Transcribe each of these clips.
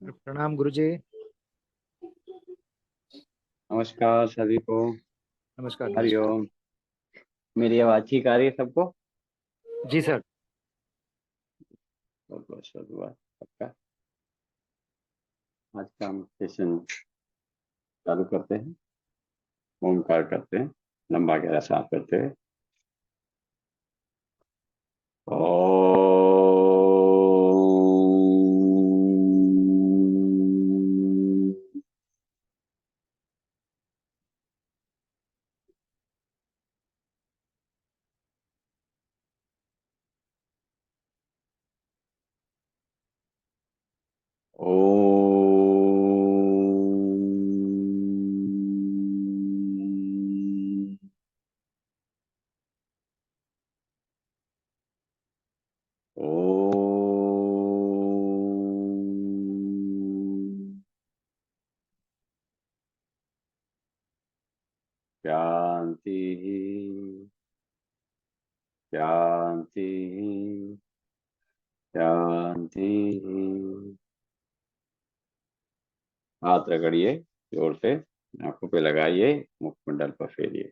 प्रणाम गुरुजी। नमस्कार सभी को। नमस्कार नमस्कार। हरिओम। मेरी आवाज ठीक आ रही है सबको? जी सर। बहुत बहुत शुक्रिया सबका। आज का हम सेशन चालू करते हैं। ओमकार करते हैं, लंबा गहरा सांस करते हैं। ओम। ओम। ओम। शांति शांति शांति। हाथ रगड़िए जोर से, आंखों पे लगाइए, मुखमंडल पर फेरिए।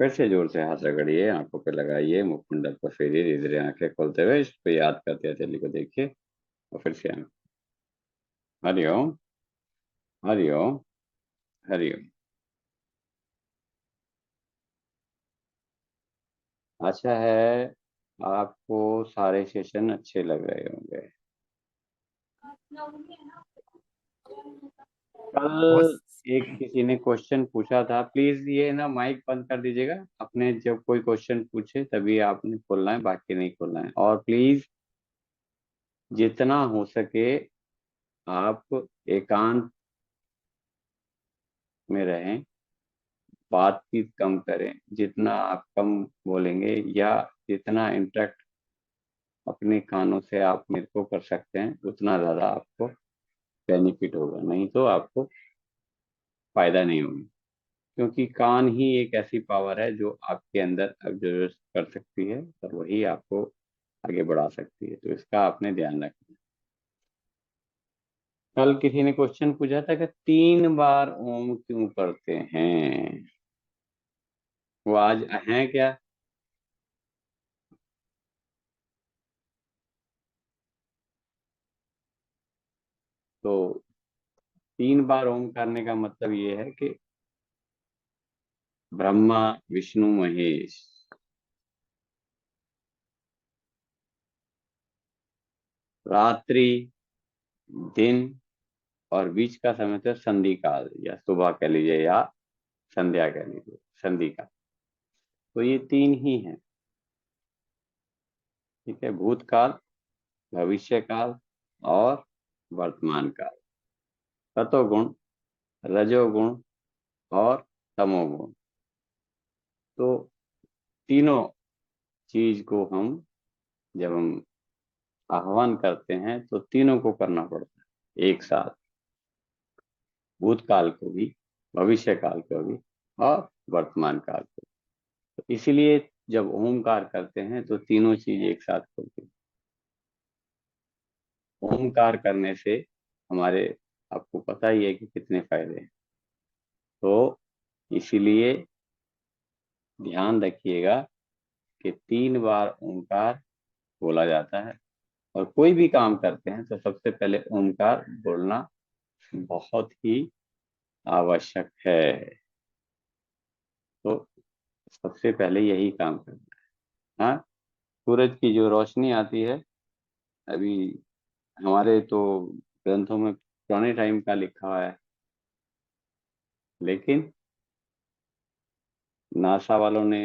फिर से जोर से हाथ रगड़िए, आंखों पे लगाइए, मुखमंडल पर फेरिए। धीरे धीरे आंखें खोलते हुए इस पे याद करते हुए दिल्ली को देखिए और फिर से आंखें। हरिओम हरिओम हरिओम। अच्छा है, आपको सारे सेशन अच्छे लग रहे होंगे। बहुत। कल एक किसी ने क्वेश्चन पूछा था, प्लीज ये ना माइक बंद कर दीजिएगा। अपने जब कोई क्वेश्चन पूछे तभी आपने खोलना है, बाकी नहीं खोलना है। और प्लीज जितना हो सके आप एकांत में रहें, बातचीत कम करें। जितना आप कम बोलेंगे या जितना इंटरेक्ट अपने कानों से आप मेरे को कर सकते हैं, उतना ज़्यादा आपको बेनिफिट होगा। नहीं तो आपको फायदा नहीं होगा, क्योंकि कान ही एक ऐसी पावर है जो आपके अंदर ऑब्जर्व कर सकती है और वही आपको आगे बढ़ा सकती है। तो इसका आपने ध्यान रखना। कल किसी ने क्वेश्चन पूछा था कि 3 बार ओम क्यों करते हैं? वो आज है क्या? तो 3 बार ओम करने का मतलब ये है कि ब्रह्मा विष्णु महेश, रात्रि, दिन और बीच का समय तो संधि काल, या सुबह कह लीजिए या संध्या कह लीजिए, संधि काल। तो ये 3 ही हैं। ठीक है, भूतकाल, भविष्य काल और वर्तमान काल। सतोगुण, रजोगुण और तमोगुण। तो तीनों चीज को हम जब हम आह्वान करते हैं तो तीनों को करना पड़ता है एक साथ। भूतकाल को भी, भविष्य काल को भी और वर्तमान काल को। तो इसीलिए जब ओमकार करते हैं तो तीनों चीज एक साथ होती है। ओमकार करने से हमारे, आपको पता ही है कि कितने फायदे हैं। तो इसीलिए ध्यान रखिएगा कि 3 बार ओमकार बोला जाता है। और कोई भी काम करते हैं तो सबसे पहले ओमकार बोलना बहुत ही आवश्यक है। तो सबसे पहले यही काम करना है। हाँ, सूरज की जो रोशनी आती है, अभी हमारे तो ग्रंथों में पुराने टाइम का लिखा हुआ है, लेकिन नासा वालों ने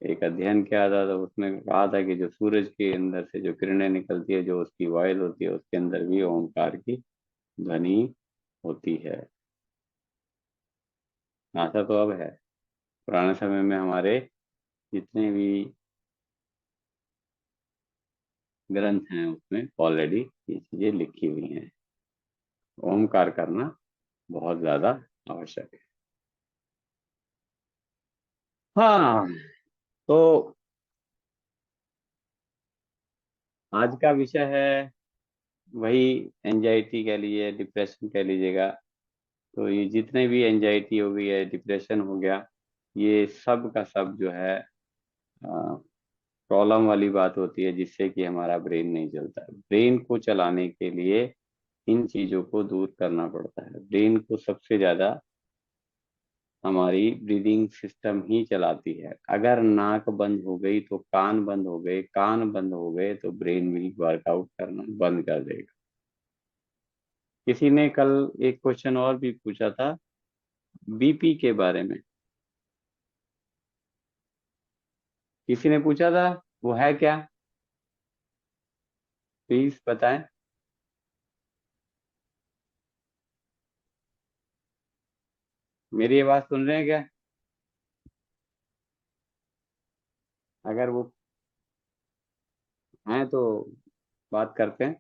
एक अध्ययन किया था तो उसमें कहा था कि जो सूरज के अंदर से जो किरणें निकलती है, जो उसकी वॉइल होती है, उसके अंदर भी ओमकार की ध्वनि होती है। नासा तो अब है, पुराने समय में हमारे जितने भी ग्रंथ हैं उसमें ऑलरेडी ये चीजें लिखी हुई हैं। ओमकार करना बहुत ज्यादा आवश्यक है। हाँ, तो आज का विषय है वही एंजाइटी कह लीजिए, डिप्रेशन कह लीजिएगा। तो ये जितने भी एंजाइटी हो गई है, डिप्रेशन हो गया, ये सब का सब जो है प्रॉब्लम वाली बात होती है, जिससे कि हमारा ब्रेन नहीं चलता है। ब्रेन को चलाने के लिए इन चीजों को दूर करना पड़ता है। ब्रेन को सबसे ज्यादा हमारी ब्रीदिंग सिस्टम ही चलाती है। अगर नाक बंद हो गई तो कान बंद हो गए, कान बंद हो गए तो ब्रेन भी वर्कआउट करना बंद कर देगा। किसी ने कल एक क्वेश्चन और भी पूछा था बीपी के बारे में। किसी ने पूछा था, वो है क्या? प्लीज बताएं। मेरी आवाज सुन रहे हैं क्या? अगर वो हैं तो बात करते हैं।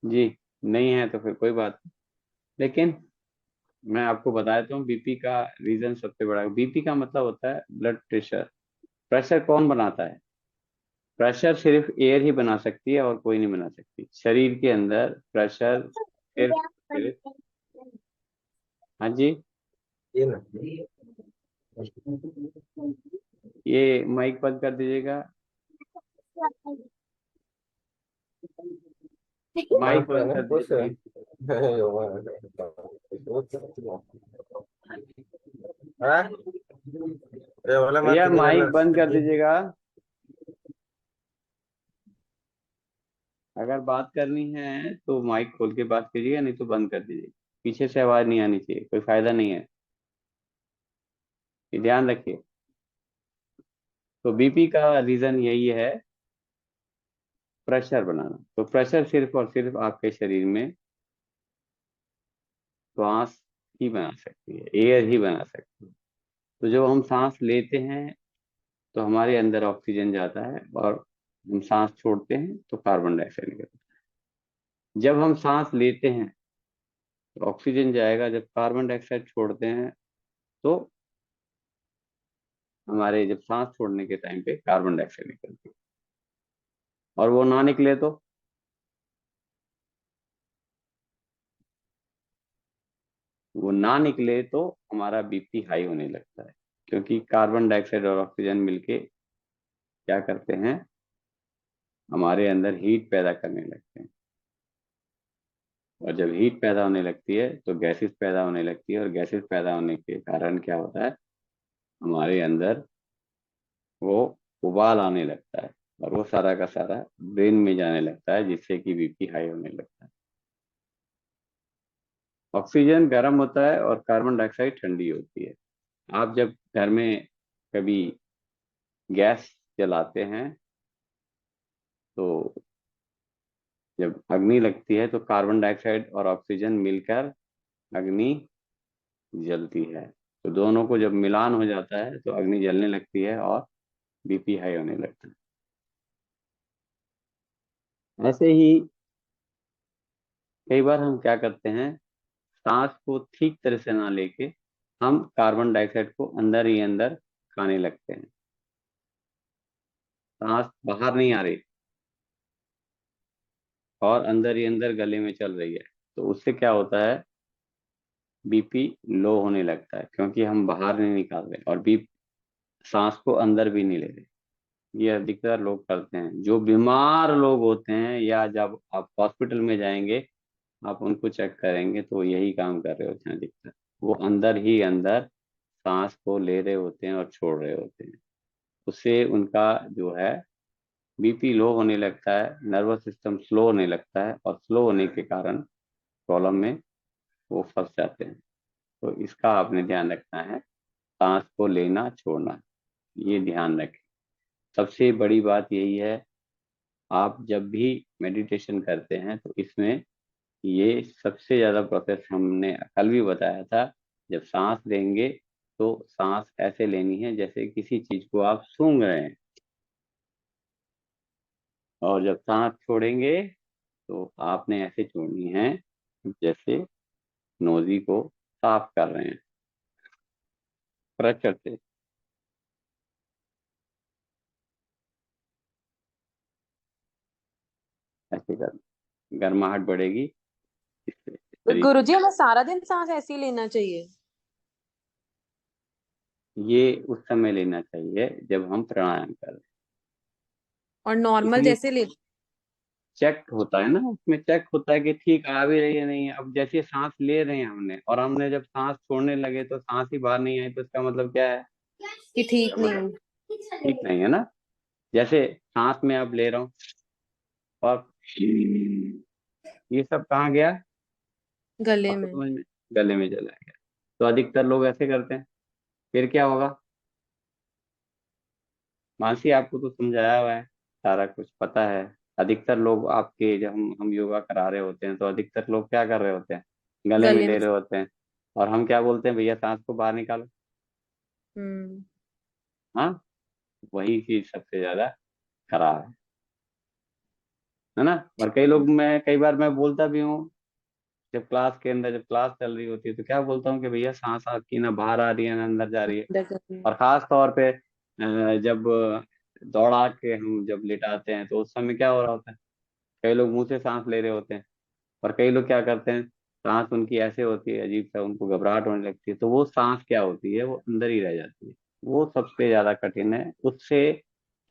जी, नहीं है तो फिर कोई बात नहीं। लेकिन मैं आपको बता देता हूँ, बीपी का रीजन सबसे बड़ा, बीपी का मतलब होता है ब्लड प्रेशर। प्रेशर कौन बनाता है? प्रेशर सिर्फ एयर ही बना सकती है और कोई नहीं बना सकती। शरीर के अंदर प्रेशर सिर्फ हाँ जी। ये माइक बंद कर दीजिएगा। माइक बंद कर दीजिए प्लीज। भैया माइक बंद कर दीजिएगा। अगर बात करनी है तो माइक खोल के बात कीजिएगा, नहीं तो बंद कर दीजिए। पीछे से आवाज नहीं आनी चाहिए, कोई फायदा नहीं है। ये ध्यान रखिए। तो बीपी का रीजन यही है, प्रेशर बनाना। तो प्रेशर सिर्फ और सिर्फ आपके शरीर में श्वास ही बना सकती है, एयर ही बना सकती है। तो जब हम सांस लेते हैं तो हमारे अंदर ऑक्सीजन जाता है, और हम सांस छोड़ते हैं तो कार्बन डाइऑक्साइड निकलता है। जब हम सांस लेते हैं तो ऑक्सीजन जाएगा, जब कार्बन डाइऑक्साइड छोड़ते हैं तो हमारे जब सांस छोड़ने के टाइम पे कार्बन डाइऑक्साइड निकलती है। और वो ना निकले तो हमारा बीपी हाई होने लगता है। क्योंकि कार्बन डाइऑक्साइड और ऑक्सीजन मिलके क्या करते हैं, हमारे अंदर हीट पैदा करने लगते हैं। और जब हीट पैदा होने लगती है तो गैसेस पैदा होने लगती है, और गैसेस पैदा होने के कारण क्या होता है, हमारे अंदर वो उबाल आने लगता है, और वो सारा का सारा ब्रेन में जाने लगता है, जिससे कि बीपी हाई होने लगता है। ऑक्सीजन गर्म होता है और कार्बन डाइऑक्साइड ठंडी होती है। आप जब घर में कभी गैस जलाते हैं तो जब अग्नि लगती है तो कार्बन डाइऑक्साइड और ऑक्सीजन मिलकर अग्नि जलती है। तो दोनों को जब मिलान हो जाता है तो अग्नि जलने लगती है और बीपी हाई होने लगता है। ऐसे ही कई बार हम क्या करते हैं, सांस को ठीक तरह से ना लेके हम कार्बन डाइऑक्साइड को अंदर ही अंदर खाने लगते हैं। सांस बाहर नहीं आ रही और अंदर ही अंदर गले में चल रही है। तो उससे क्या होता है, बीपी लो होने लगता है, क्योंकि हम बाहर नहीं निकाल रहे और बी सांस को अंदर भी नहीं ले रहे। ये अधिकतर लोग करते हैं। जो बीमार लोग होते हैं, या जब आप हॉस्पिटल में जाएंगे आप उनको चेक करेंगे तो यही काम कर रहे होते हैं अधिकतर। वो अंदर ही अंदर सांस को ले रहे होते हैं और छोड़ रहे होते हैं। उससे उनका जो है बीपी लो होने लगता है, नर्वस सिस्टम स्लो होने लगता है, और स्लो होने के कारण प्रॉब्लम में वो फंस जाते हैं। तो इसका आपने ध्यान रखना है, सांस को लेना छोड़ना, ये ध्यान रखें। सबसे बड़ी बात यही है, आप जब भी मेडिटेशन करते हैं तो इसमें ये सबसे ज्यादा प्रोसेस हमने कल भी बताया था। जब सांस लेंगे तो सांस ऐसे लेनी है जैसे किसी चीज को आप सूंघ रहे हैं, और जब सांस छोड़ेंगे तो आपने ऐसे छोड़नी है जैसे नोजी को साफ कर रहे हैं, प्रेशर से। गर्माहट बढ़ेगी, इससे शरीर गुरुजी हमें सारा दिन सांस ऐसे ही लेना चाहिए? ये उस समय लेना चाहिए जब हम प्राणायाम कर रहे हैं। और नॉर्मल इसमें जैसे ले? चेक होता है ना, उसमें चेक होता है कि ठीक आ भी रही है नहीं है। अब जैसे सांस ले रहे हैं हमने, और हमने जब सांस छोड़ने लगे तो सांस ही बाहर नहीं आई, तो इसका मतलब क्या है? कि ठीक नहीं हूँ। ठीक नहीं है ना। जैसे सांस में अब ले रहा हूँ और ये सब कहाँ गया? गले आपको में। समझ में? गले में चला गया। तो अधिकतर लोग ऐसे करते हैं। फिर क्या होगा? मानसी, आपको तो समझाया हुआ है, सारा कुछ पता है। अधिकतर लोग आपके, जब हम योगा करा रहे होते हैं तो अधिकतर लोग क्या कर रहे होते हैं? गले में गले में। ले रहे होते हैं। और हम क्या बोलते हैं? भैया सांस को बाहर निकालो। हम्म। हाँ, वही चीज सबसे ज्यादा खराब है ना। और कई लोग, मैं कई बार मैं बोलता भी हूँ, जब क्लास के अंदर, जब क्लास चल रही होती है तो क्या बोलता हूँ कि भैया सांस आपकी ना बाहर आ रही है ना अंदर जा रही है। अंदर करनी है। और खास तौर पे जब दौड़ा के हम जब लिटाते हैं तो उस समय क्या हो रहा होता है? कई लोग मुंह से सांस ले रहे होते हैं, और कई लोग क्या करते हैं, सांस उनकी ऐसे होती है अजीब सा, उनको घबराहट होने लगती है, तो वो सांस क्या होती है, वो अंदर ही रह जाती है। वो सबसे ज्यादा कठिन है। उससे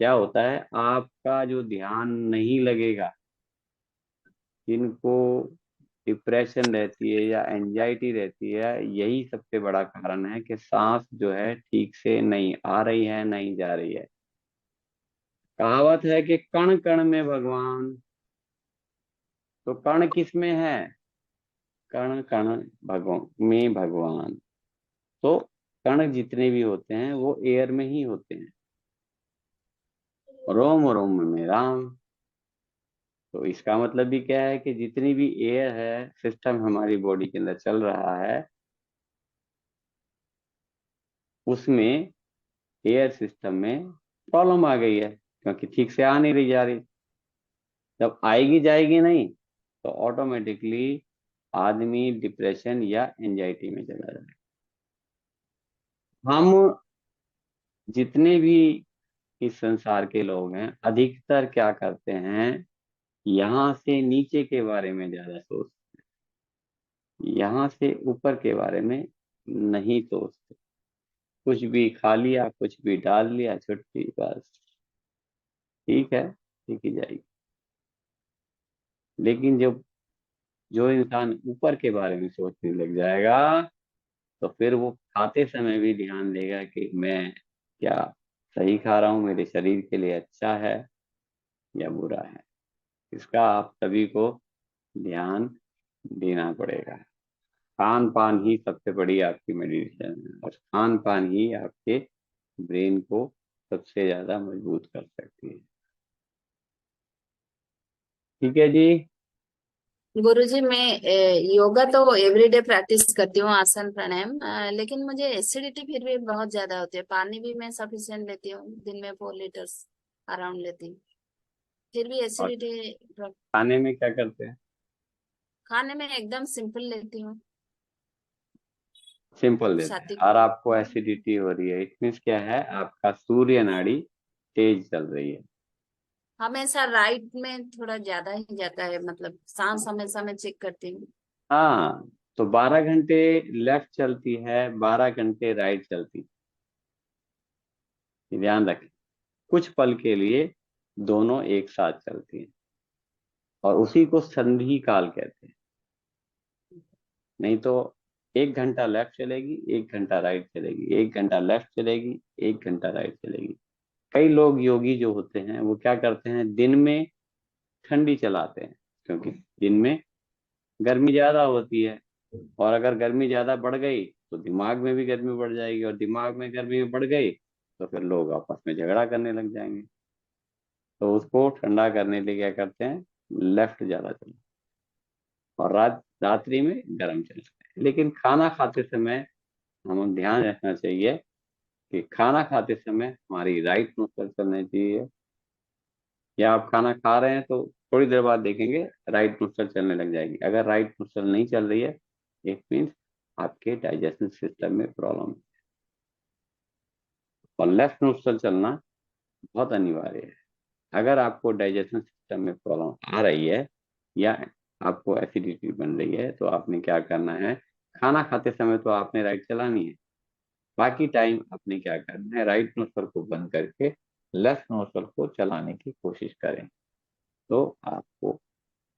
क्या होता है, आपका जो ध्यान नहीं लगेगा, जिनको डिप्रेशन रहती है या एंजाइटी रहती है, यही सबसे बड़ा कारण है कि सांस जो है ठीक से नहीं आ रही है, नहीं जा रही है। कहावत है कि कण कण में भगवान। तो कण किस में है? कण कण भगवान में भगवान। तो कण जितने भी होते हैं वो एयर में ही होते हैं। रोम रोम में राम। तो इसका मतलब भी क्या है कि जितनी भी एयर है सिस्टम हमारी बॉडी के अंदर चल रहा है, उसमें, एयर सिस्टम में प्रॉब्लम आ गई है, क्योंकि ठीक से आ नहीं रही, जा रही। जब आएगी जाएगी नहीं, तो ऑटोमेटिकली आदमी डिप्रेशन या एंजाइटी में चला जाएगा। हम जितने भी इस संसार के लोग हैं, अधिकतर क्या करते हैं, यहाँ से नीचे के बारे में ज्यादा सोचते हैं, यहाँ से ऊपर के बारे में नहीं सोचते। कुछ भी खा लिया, कुछ भी डाल लिया, छुट्टी, बस ठीक है, ठीक ही जाएगी। लेकिन जब जो इंसान ऊपर के बारे में सोचने लग जाएगा, तो फिर वो खाते समय भी ध्यान देगा कि मैं क्या सही खा रहा हूँ, मेरे शरीर के लिए अच्छा है या बुरा है। इसका आप सभी को ध्यान देना पड़ेगा। खान पान ही सबसे बड़ी आपकी मेडिटेशन है, और खान पान ही आपके ब्रेन को सबसे ज्यादा मजबूत कर सकती है। ठीक है जी। गुरुजी मैं योगा तो एवरीडे प्रैक्टिस करती हूँ, आसन प्राणायाम, लेकिन मुझे एसिडिटी फिर भी बहुत ज्यादा होती है। पानी भी मैं सफिशिएंट लेती हूँ, दिन में 4 लीटर्स अराउंड लेती हूँ, फिर भी और एसिडिटी। खाने में क्या करते हैं? खाने में एकदम सिंपल लेती हूँ, सिंपल देते हैं, सात्विक। और आपको एसिडिटी हो रही है, इट मीन्स क्या है, आपका सूर्य नाड़ी तेज चल रही है। हमेशा राइट में थोड़ा ज्यादा ही जाता है, मतलब सांस हमेशा मैं चेक करती हूँ। हाँ, तो 12 घंटे लेफ्ट चलती है, 12 घंटे राइट चलती है। ये ध्यान रखें, कुछ पल के लिए दोनों एक साथ चलती हैं, और उसी को संधि काल कहते हैं। नहीं तो 1 घंटा लेफ्ट चलेगी, 1 घंटा राइट चलेगी, 1 घंटा लेफ्ट चलेगी, 1 घंटा राइट चलेगी। कई लोग योगी जो होते हैं वो क्या करते हैं, दिन में ठंडी चलाते हैं, क्योंकि दिन में गर्मी ज्यादा होती है। और अगर गर्मी ज्यादा बढ़ गई तो दिमाग में भी गर्मी बढ़ जाएगी, और दिमाग में गर्मी बढ़ गई तो फिर लोग आपस में झगड़ा करने लग जाएंगे। तो उसको ठंडा करने के लिए क्या करते हैं, लेफ्ट ज्यादा चलते हैं, और रात्रि में गर्म चलते हैं। लेकिन खाना खाते समय हमें ध्यान रखना चाहिए कि खाना खाते समय हमारी राइट नोस्ट्रल चलनी चाहिए। या आप खाना खा रहे हैं तो थोड़ी देर बाद देखेंगे राइट नोस्ट्रल चलने लग जाएगी। अगर राइट नोस्ट्रल नहीं चल रही है, इट मीन्स आपके डाइजेशन सिस्टम में प्रॉब्लम है। और लेफ्ट नोस्ट्रल चलना बहुत अनिवार्य है। अगर आपको डाइजेशन सिस्टम में प्रॉब्लम आ रही है, या आपको एसिडिटी बन रही है, तो आपने क्या करना है, खाना खाते समय तो आपने राइट चलानी है, बाकी टाइम आपने क्या करना है, राइट नोस्फर को बंद करके लेफ्ट नोस्फर को चलाने की कोशिश करें, तो आपको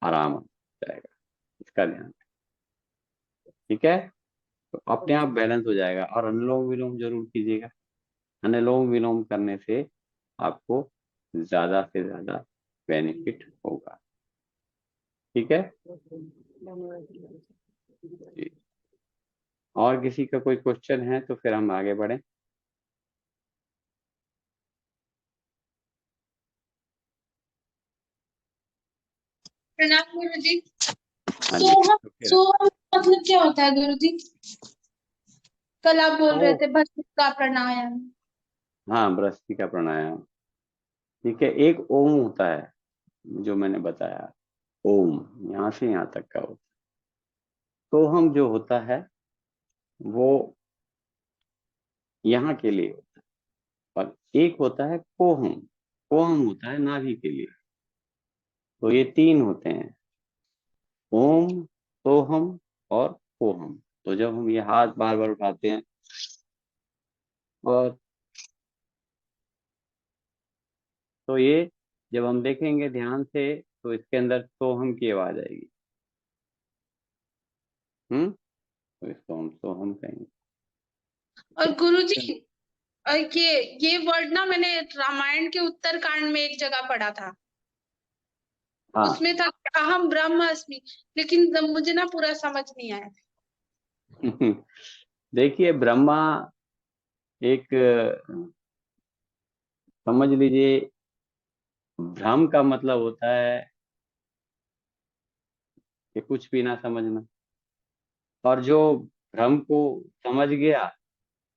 आराम आ जाएगा। इसका ध्यान रखें, ठीक है। तो अपने आप बैलेंस हो जाएगा। और अनुलोम विलोम जरूर कीजिएगा। अनुलोम विलोम करने से आपको ज्यादा से ज्यादा बेनिफिट होगा, ठीक है जी। और किसी का कोई क्वेश्चन है तो फिर हम आगे बढ़े। प्रणाम गुरु जी। हाँ जी, तो फिर सोहम मतलब क्या होता है गुरु जी? कल आप बोल रहे तो थे भस्त्रिका प्राणायाम। हाँ, भ्रष्टिका प्राणायाम, ठीक है। एक ओम होता है जो मैंने बताया, ओम यहाँ से यहाँ तक का होता है। तो हम जो होता है वो यहाँ के लिए होता है, और एक होता है कोहम। कोहम होता है नाभि के लिए। तो ये तीन होते हैं, ओम, सोहम और कोहम। तो जब हम ये हाथ बार बार उठाते हैं और तो ये जब हम देखेंगे ध्यान से तो इसके अंदर सोहम की आवाज आएगी। तो इसको हम सोहम कहेंगे। और गुरु जी, ये वर्ड ना मैंने रामायण के उत्तरकांड में एक जगह पढ़ा था। हाँ उसमें था अहम ब्रह्मास्मि, लेकिन मुझे ना पूरा समझ नहीं आया। देखिए, ब्रह्मा एक समझ लीजिए, भ्रम का मतलब होता है कि कुछ भी ना समझना, और जो भ्रम को समझ गया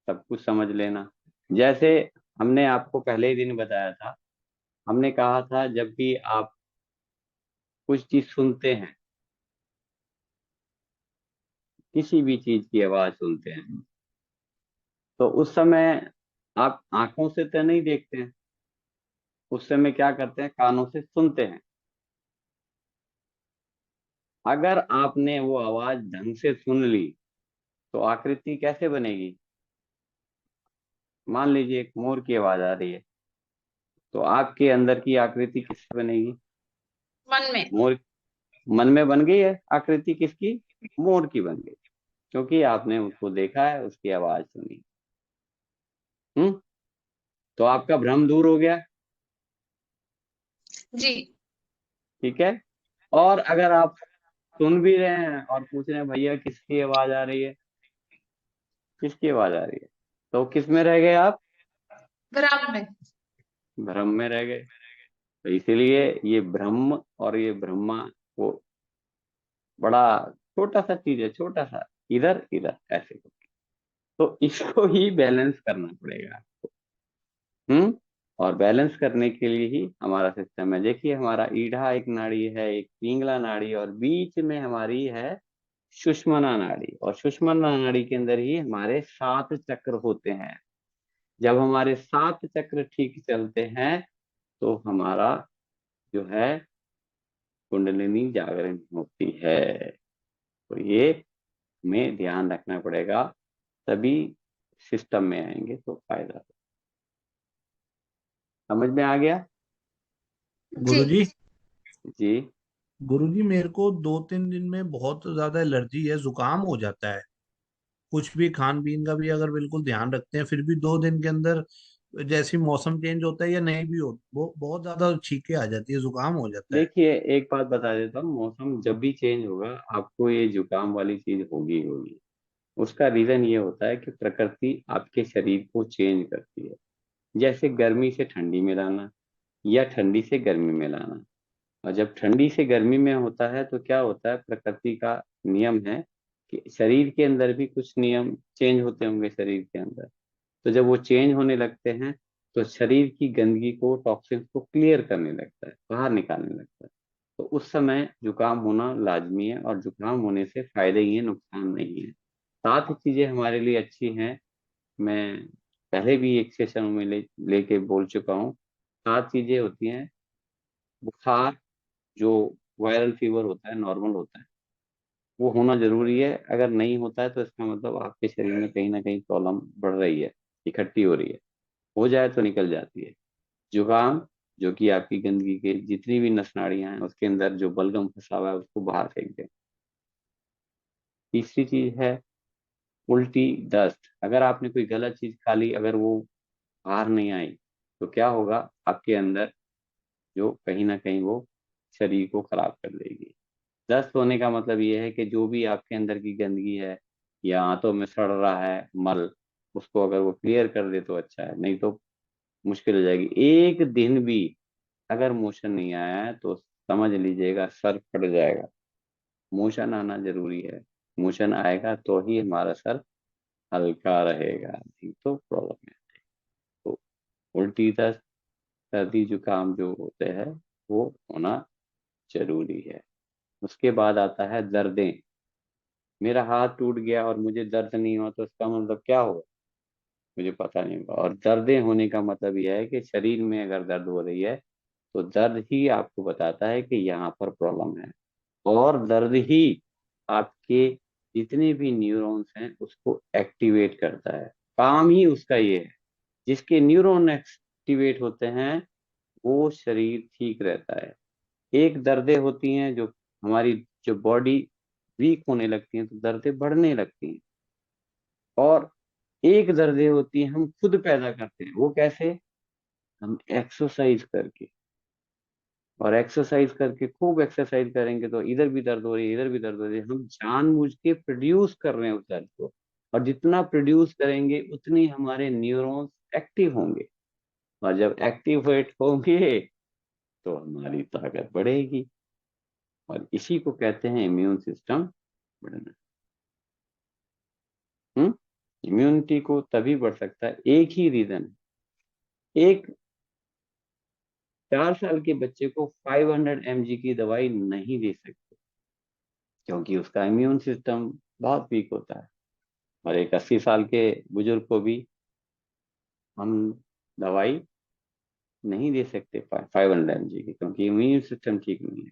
सब कुछ समझ लेना। जैसे हमने आपको पहले ही दिन बताया था, हमने कहा था जब भी आप कुछ चीज सुनते हैं, किसी भी चीज की आवाज सुनते हैं, तो उस समय आप आंखों से तो नहीं देखते हैं, उस समय क्या करते हैं, कानों से सुनते हैं। अगर आपने वो आवाज ढंग से सुन ली तो आकृति कैसे बनेगी। मान लीजिए एक मोर की आवाज आ रही है, तो आपके अंदर की आकृति किससे बनेगी, मन में। मोर। मन में बन गई है आकृति, किसकी, मोर की बन गई, क्योंकि आपने उसको देखा है, उसकी आवाज सुनी। हम्म तो आपका भ्रम दूर हो गया, जी। ठीक है। और अगर आप सुन भी रहे हैं और पूछ रहे हैं भैया किसकी आवाज आ रही है, किसकी आवाज आ रही है, तो किस में रह गए आप, भ्रम में। भ्रम में रह गए। तो इसीलिए ये ब्रह्म और ये ब्रह्मा वो बड़ा छोटा सा चीज है, छोटा सा, इधर इधर ऐसे करके। तो इसको ही बैलेंस करना पड़ेगा। हम्म और बैलेंस करने के लिए ही हमारा सिस्टम है। देखिए, हमारा ईढ़ा एक नाड़ी है, एक पिंगला नाड़ी, और बीच में हमारी है सुषुम्ना नाड़ी, और सुषुम्ना नाड़ी के अंदर ही हमारे 7 चक्र होते हैं। जब हमारे 7 चक्र ठीक चलते हैं तो हमारा जो है कुंडलिनी जागरण होती है। तो ये हमें ध्यान रखना पड़ेगा, तभी सिस्टम में आएंगे तो फायदा हो। समझ में आ गया जी। गुरुजी। जी। गुरुजी, मेरे को 2-3 दिन में बहुत ज्यादा एलर्जी है, जुकाम हो जाता है। कुछ भी खान पीन का भी अगर बिल्कुल ध्यान रखते हैं, फिर भी 2 दिन के अंदर जैसे ही मौसम चेंज होता है या नहीं भी हो, वो बहुत ज्यादा छींके आ जाती है, जुकाम हो जाता है। देखिए, एक बात बता देता हूँ, मौसम जब भी चेंज होगा आपको ये जुकाम वाली चीज होगी होगी। उसका रीजन ये होता है कि प्रकृति आपके शरीर को चेंज करती है। जैसे गर्मी से ठंडी में लाना या ठंडी से गर्मी में लाना। और जब ठंडी से गर्मी में होता है तो क्या होता है, प्रकृति का नियम है कि शरीर के अंदर भी कुछ नियम चेंज होते होंगे शरीर के अंदर। तो जब वो चेंज होने लगते हैं तो शरीर की गंदगी को, टॉक्सिन्स को क्लियर करने लगता है, बाहर निकालने लगता है। तो उस समय जुकाम होना लाजमी है, और जुकाम होने से फायदे ही है, नुकसान नहीं है। 7 चीजें हमारे लिए अच्छी हैं। मैं पहले भी एक सेशन में लेके बोल चुका हूँ। 7 चीजें होती हैं। बुखार जो वायरल फीवर होता है, नॉर्मल होता है, वो होना जरूरी है। अगर नहीं होता है तो इसका मतलब आपके शरीर में कहीं ना कहीं प्रॉब्लम बढ़ रही है, इकट्ठी हो रही है। हो जाए तो निकल जाती है। जुकाम, जो कि आपकी गंदगी के जितनी भी नस नाड़ियां हैं उसके अंदर जो बलगम फंसा हुआ है उसको बाहर फेंक दें। तीसरी चीज है उल्टी, दस्त। अगर आपने कोई गलत चीज खा ली, अगर वो बाहर नहीं आई, तो क्या होगा, आपके अंदर जो कहीं ना कहीं वो शरीर को खराब कर देगी। दस्त होने का मतलब ये है कि जो भी आपके अंदर की गंदगी है या आंतों में सड़ रहा है मल, उसको अगर वो क्लियर कर दे तो अच्छा है, नहीं तो मुश्किल हो जाएगी। एक दिन भी अगर मोशन नहीं आया है तो समझ लीजिएगा सर फट जाएगा। मोशन आना जरूरी है, मोशन आएगा तो ही हमारा सर हल्का रहेगा, नहीं तो प्रॉब्लम है। तो उल्टी, दस्त, सर्दी, जुकाम जो होते हैं वो होना जरूरी है। उसके बाद आता है दर्दें। मेरा हाथ टूट गया और मुझे दर्द नहीं हुआ तो इसका मतलब क्या होगा, मुझे पता नहीं होगा। और दर्दें होने का मतलब यह है कि शरीर में अगर दर्द हो रही है तो दर्द ही आपको बताता है कि यहाँ पर प्रॉब्लम है। और दर्द ही आपके जितने भी न्यूरॉन्स हैं उसको एक्टिवेट करता है। काम ही उसका ये है। जिसके न्यूरॉन एक्टिवेट होते हैं वो शरीर ठीक रहता है। एक दर्दें होती हैं जो हमारी जो बॉडी वीक होने लगती हैं तो दर्दें बढ़ने लगती हैं। और एक दर्दें होती हैं हम खुद पैदा करते हैं, वो कैसे, हम एक्सरसाइज करके। और एक्सरसाइज करके, खूब एक्सरसाइज करेंगे तो इधर भी दर्द हो रही है, इधर भी दर्द हो रही है, हम जानबूझ के प्रोड्यूस कर रहे हैं उस दर्द को। और जितना प्रोड्यूस करेंगे उतनी हमारे न्यूरॉन्स एक्टिव होंगे। और जब एक्टिवेट होंगे तो हमारी ताकत बढ़ेगी। और इसी को कहते हैं इम्यून सिस्टम बढ़ना। इम्यूनिटी को तभी बढ़ सकता है, एक ही रीजन। एक 4 साल के बच्चे को 500 mg की दवाई नहीं दे सकते क्योंकि उसका इम्यून सिस्टम बहुत वीक होता है। और एक 80 साल के बुजुर्ग को भी हम दवाई नहीं दे सकते 500 mg की, क्योंकि इम्यून सिस्टम ठीक नहीं है।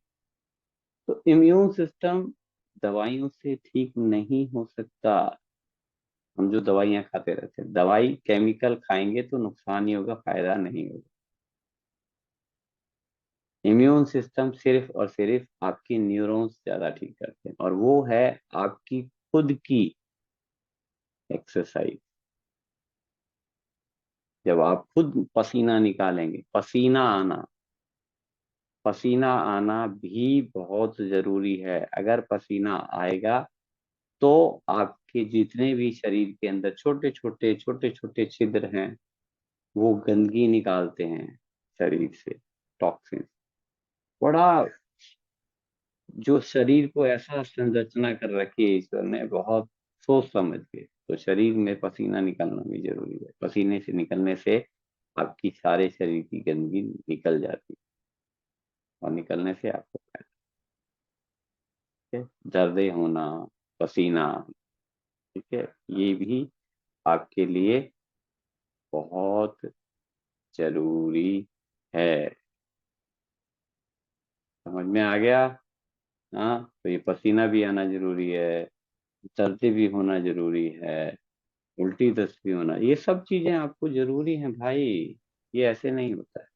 तो इम्यून सिस्टम दवाइयों से ठीक नहीं हो सकता। हम जो दवाइयां खाते रहते हैं, दवाई केमिकल खाएंगे तो नुकसान ही होगा, फायदा नहीं होगा। इम्यून सिस्टम सिर्फ और सिर्फ आपकी न्यूरॉन्स ज्यादा ठीक करते हैं, और वो है आपकी खुद की एक्सरसाइज। जब आप खुद पसीना निकालेंगे, पसीना आना भी बहुत जरूरी है। अगर पसीना आएगा तो आपके जितने भी शरीर के अंदर छोटे छोटे छिद्र हैं वो गंदगी निकालते हैं शरीर से, टॉक्सिन। बड़ा, जो शरीर को ऐसा संरचना कर रखी है ईश्वर ने बहुत सोच समझ के, तो शरीर में पसीना निकलना भी जरूरी है। पसीने से निकलने से आपकी सारे शरीर की गंदगी निकल जाती है और निकलने से आपको फायदा है। दर्द होना, पसीना, ठीक है, ये भी आपके लिए बहुत जरूरी है। समझ में आ गया? हाँ, तो ये पसीना भी आना जरूरी है, दर्द भी होना जरूरी है, उल्टी दस्त भी होना, ये सब चीजें आपको जरूरी हैं भाई। ये ऐसे नहीं होता है।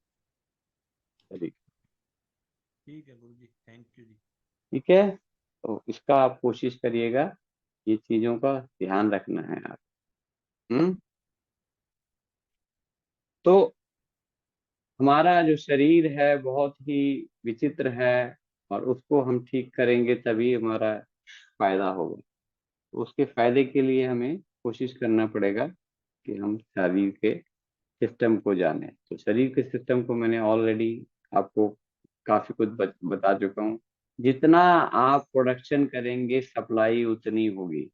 चलिए, ठीक है गुरु जी, थैंक यू जी। ठीक है, तो इसका आप कोशिश करिएगा, ये चीजों का ध्यान रखना है आप। हम्म। तो हमारा जो शरीर है बहुत ही विचित्र है, और उसको हम ठीक करेंगे तभी हमारा फायदा होगा। तो उसके फायदे के लिए हमें कोशिश करना पड़ेगा कि हम शरीर के सिस्टम को जाने। तो शरीर के सिस्टम को मैंने ऑलरेडी आपको काफी कुछ बता चुका हूँ। जितना आप प्रोडक्शन करेंगे सप्लाई उतनी होगी।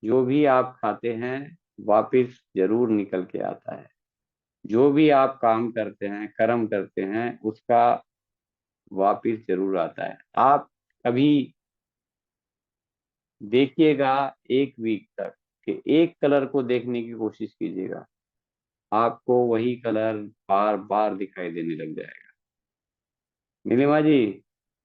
जो भी आप खाते हैं वापस जरूर निकल के आता है। जो भी आप काम करते हैं, कर्म करते हैं, उसका वापस जरूर आता है। आप कभी देखिएगा 1 वीक तक कि एक कलर को देखने की कोशिश कीजिएगा, आपको वही कलर बार बार दिखाई देने लग जाएगा। नीलिमा जी,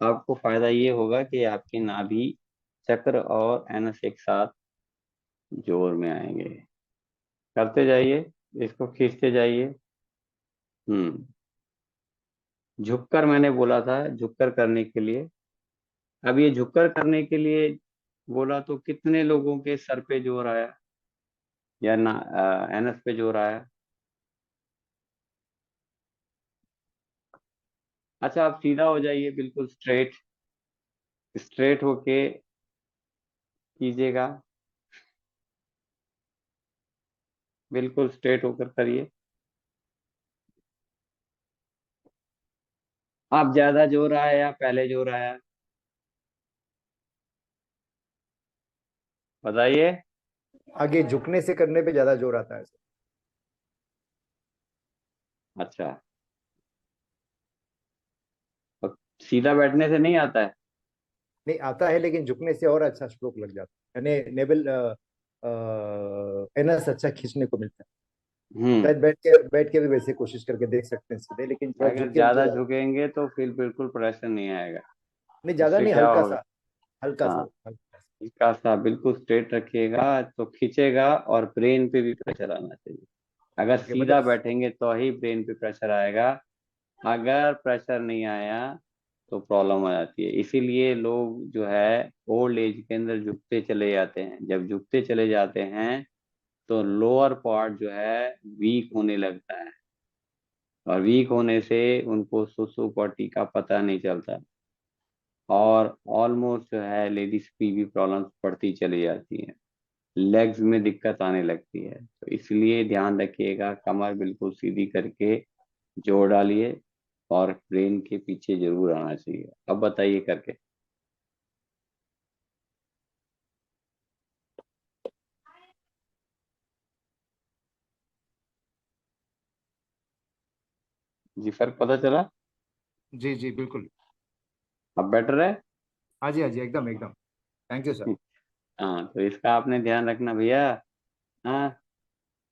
आपको फायदा ये होगा कि आपकी नाभि चक्र और एनस एक साथ जोर में आएंगे। करते जाइए, इसको खींचते जाइए। झुककर मैंने बोला था, झुककर करने के लिए। अब ये झुककर करने के लिए बोला तो कितने लोगों के सर पे जोर आया या ना एनस पे जोर आया? अच्छा, आप सीधा हो जाइए, बिल्कुल स्ट्रेट स्ट्रेट होके कीजिएगा, बिल्कुल स्ट्रेट होकर करिए। आप ज्यादा जोर आया या पहले जोर आया, बताइए। आगे झुकने से करने पे ज्यादा जोर आता है सर। अच्छा, और सीधा बैठने से नहीं आता है? नहीं आता है, लेकिन झुकने से और अच्छा स्ट्रोक लग जाता है, यानी नेबल एनस अच्छा खींचने को मिलता है। हम्म। शायद बैठ के भी वैसे कोशिश करके देख सकते हैं सीधे, लेकिन थोड़ा अगर झुक के ज्यादा जो झुकेंगे तो फिर बिल्कुल प्रेशर नहीं आएगा। नहीं, ज्यादा उससे नहीं, क्या हल्का होगा? सा, हल्का सा, हाँ, हल्का सा। हल्का सा बिल्कुल स्ट्रेट रखिएगा तो खींचेगा, और ब्रेन पे भी प्रेशर आना चाहिए। अगर ओके, सीधा मतलब बैठेंगे तो ही ब्रेन पे प्रेशर आएगा। अगर प्रेशर नहीं आया तो प्रॉब्लम आ जाती है। इसीलिए लोग जो है ओल्ड एज के अंदर झुकते चले जाते हैं। जब झुकते चले जाते हैं तो लोअर पार्ट जो है वीक होने लगता है, और वीक होने से उनको सुसु पॉटी का पता नहीं चलता, और ऑलमोस्ट जो है लेडीज की भी प्रॉब्लम्स बढ़ती चली जाती हैं, लेग्स में दिक्कत आने लगती है। तो इसलिए ध्यान रखिएगा, कमर बिल्कुल सीधी करके जोड़ डालिए, और ब्रेन के पीछे जरूर आना चाहिए। अब बताइए करके। जी, फर्क पता चला? जी जी बिल्कुल। अब बेटर है? हाँ जी, हाँ जी, एकदम एकदम। Thank you sir. हाँ, तो इसका आपने ध्यान रखना भैया। हाँ,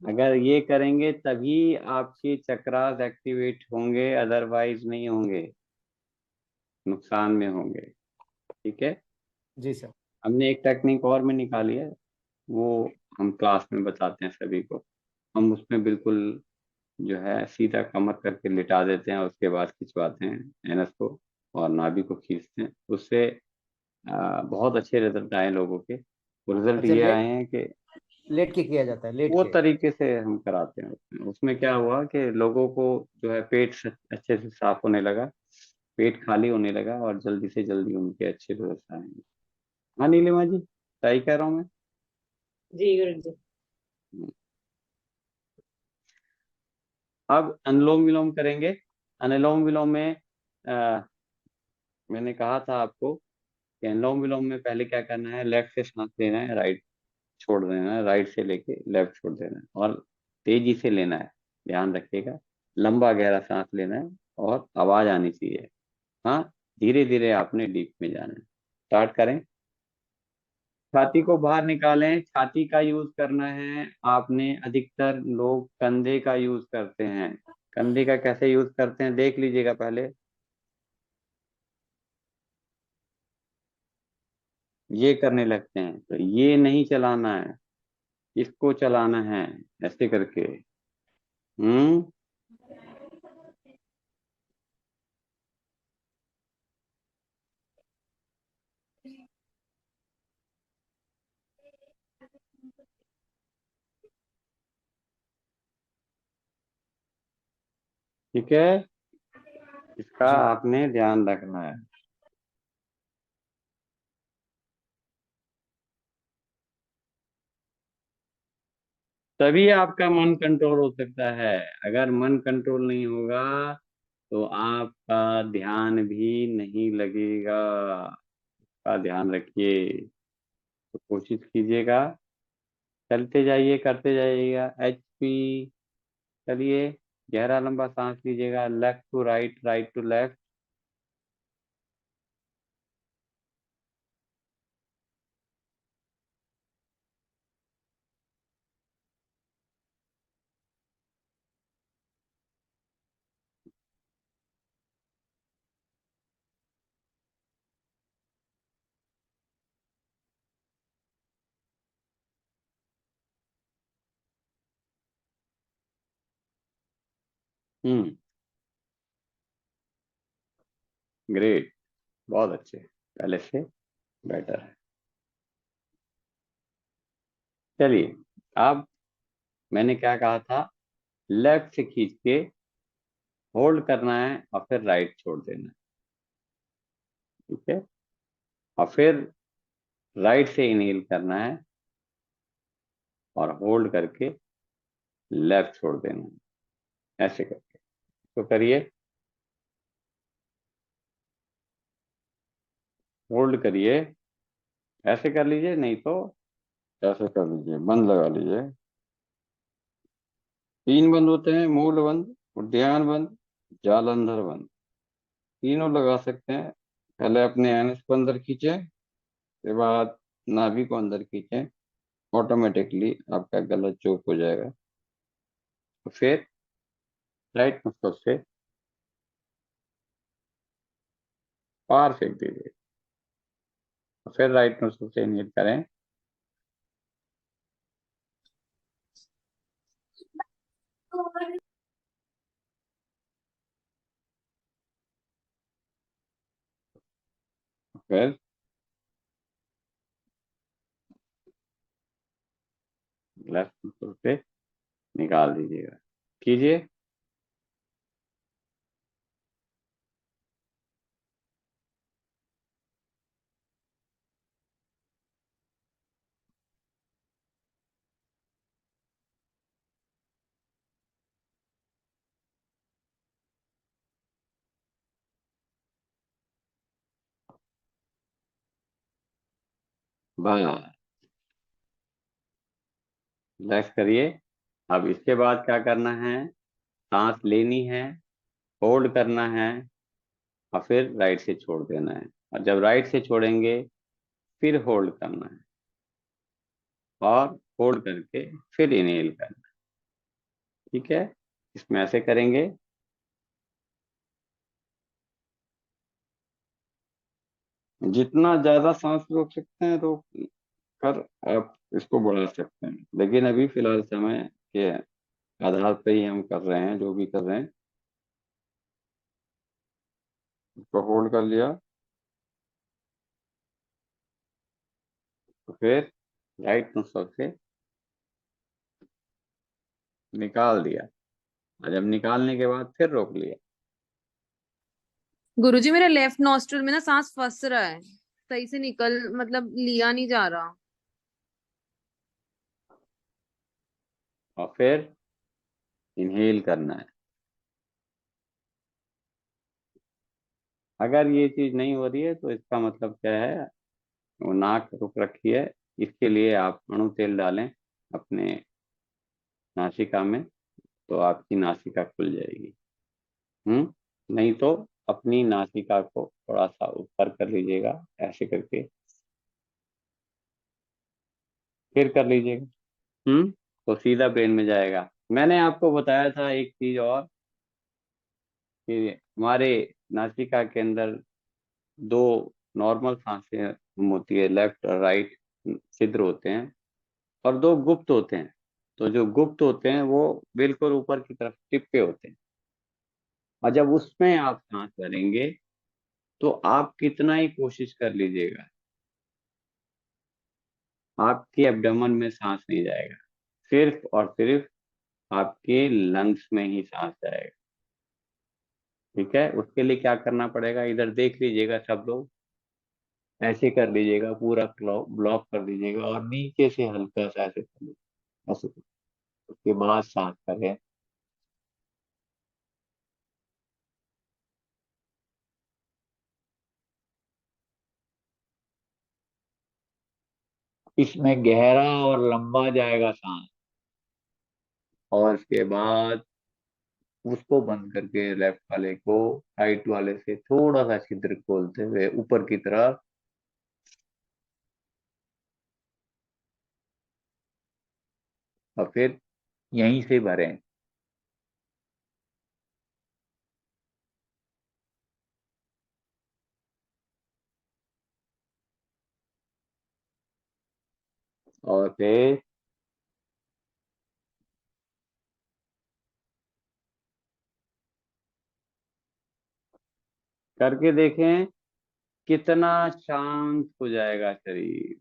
अगर ये करेंगे तभी आपके चक्रास एक्टिवेट होंगे, अदरवाइज नहीं होंगे, नुकसान में होंगे। ठीक है। जी सर। हमने एक टेक्निक और में निकाली है, वो हम क्लास में बताते हैं सभी को। हम उसमें बिल्कुल जो है सीधा कमर करके लिटा देते हैं, उसके बाद खिंचवाते हैं एनस को और नाभि को खींचते हैं। उससे बहुत अच्छे रिजल्ट आए लोगों के। रिजल्ट अच्छा, ये लेट आए हैं कि लेट के किया जाता है, लेट वो के। तरीके से हम कराते हैं। उसमें क्या हुआ कि लोगों को जो है पेट अच्छे से साफ होने लगा, पेट खाली होने लगा, और जल्दी से जल्दी उनके अच्छे रिजल्ट आएंगे। हाँ नीलिमा जी, सही कह रहा हूँ मैं? जी गुरु जी। अब अनुलोम विलोम करेंगे। अनुलोम विलोम में मैंने कहा था आपको कि अनुलोम विलोम में पहले क्या करना है, लेफ्ट से सांस लेना है, राइट छोड़ देना है, राइट से लेके लेफ्ट छोड़ देना है, और तेजी से लेना है। ध्यान रखिएगा, लंबा गहरा सांस लेना है और आवाज आनी चाहिए। हाँ, धीरे धीरे आपने डीप में जाना है। स्टार्ट करें। छाती को बाहर निकालें, छाती का यूज करना है आपने। अधिकतर लोग कंधे का यूज करते हैं। कंधे का कैसे यूज करते हैं देख लीजिएगा पहले। ये करने लगते हैं, तो ये नहीं चलाना है, इसको चलाना है ऐसे करके। हम्म। ठीक है, इसका जी आपने ध्यान रखना है। तभी आपका मन कंट्रोल हो सकता है। अगर मन कंट्रोल नहीं होगा तो आपका ध्यान भी नहीं लगेगा। का ध्यान रखिए। तो कोशिश कीजिएगा, चलते जाइए, करते जाइएगा। HP, चलिए। गहरा लंबा सांस लीजिएगा, left to right, right to left. Great, बहुत अच्छे, पहले से बेटर है। चलिए, अब मैंने क्या कहा था, लेफ्ट से खींच के होल्ड करना है और फिर राइट छोड़ देना है, ठीक है। और फिर राइट से इनहेल करना है और होल्ड करके लेफ्ट छोड़ देना है, ऐसे करके तो करिए। होल्ड करिए, ऐसे कर लीजिए, नहीं तो ऐसे कर लीजिए, बंद लगा लीजिए। 3 बंद होते हैं, मूल बंद, उद्यान बंद, जालंधर बंद, तीनों लगा सकते हैं। पहले अपने एनएस को अंदर खींचे, के बाद नाभि को अंदर खींचे, ऑटोमेटिकली आपका गला चौक हो जाएगा। तो फिर राइट मसल से पार फेंक दीजिए, फिर राइट मसल से इनहेल करें, फिर लेफ्ट मसल से निकाल दीजिएगा। कीजिए। बस, रिलैक्स करिए। अब इसके बाद क्या करना है, सांस लेनी है, होल्ड करना है और फिर राइट से छोड़ देना है। और जब राइट से छोड़ेंगे फिर होल्ड करना है और होल्ड करके फिर इनहेल करना है, ठीक है। इसमें ऐसे करेंगे। जितना ज्यादा सांस रोक सकते हैं रोक कर आप इसको बढ़ा सकते हैं, लेकिन अभी फिलहाल समय के आधार पे ही हम कर रहे हैं, जो भी कर रहे हैं। इसको होल्ड कर लिया, तो फिर राइट मसल से निकाल दिया और जब निकालने के बाद फिर रोक लिया। गुरुजी मेरे लेफ्ट नॉस्ट्रल में ना सांस फंस रहा है, सही से निकल मतलब लिया नहीं जा रहा। और फिर इनहेल करना है। अगर ये चीज नहीं हो रही है तो इसका मतलब क्या है, वो नाक रुक रखी है। इसके लिए आप अणु तेल डालें अपने नासिका में, तो आपकी नासिका खुल जाएगी। नहीं तो अपनी नासिका को थोड़ा सा ऊपर कर लीजिएगा, ऐसे करके फिर कर लीजिएगा। तो सीधा ब्रेन में जाएगा। मैंने आपको बताया था एक चीज और, कि हमारे नासिका के अंदर दो नॉर्मल सांसें होती है, लेफ्ट और राइट छिद्र होते हैं, और दो गुप्त होते हैं। तो जो गुप्त होते हैं वो बिल्कुल ऊपर की तरफ टिप पे होते हैं, और जब उसमें आप सांस भरेंगे तो आप कितना ही कोशिश कर लीजिएगा, आपके एब्डोमेन में सांस नहीं जाएगा, सिर्फ और सिर्फ आपके लंग्स में ही सांस जाएगा, ठीक है। उसके लिए क्या करना पड़ेगा, इधर देख लीजिएगा सब लोग, ऐसे कर लीजिएगा, पूरा ब्लॉक कर दीजिएगा और नीचे से हल्का सा ऐसे कर लीजिएगा, ऐसे। उसके बाद सांस करें। इसमें गहरा और लंबा जाएगा सांस, और इसके बाद उसको बंद करके लेफ्ट वाले को राइट वाले से थोड़ा सा छिद्र खोलते हुए ऊपर की तरफ, और फिर यहीं से भरें। और फिर करके देखें कितना शांत हो जाएगा शरीर।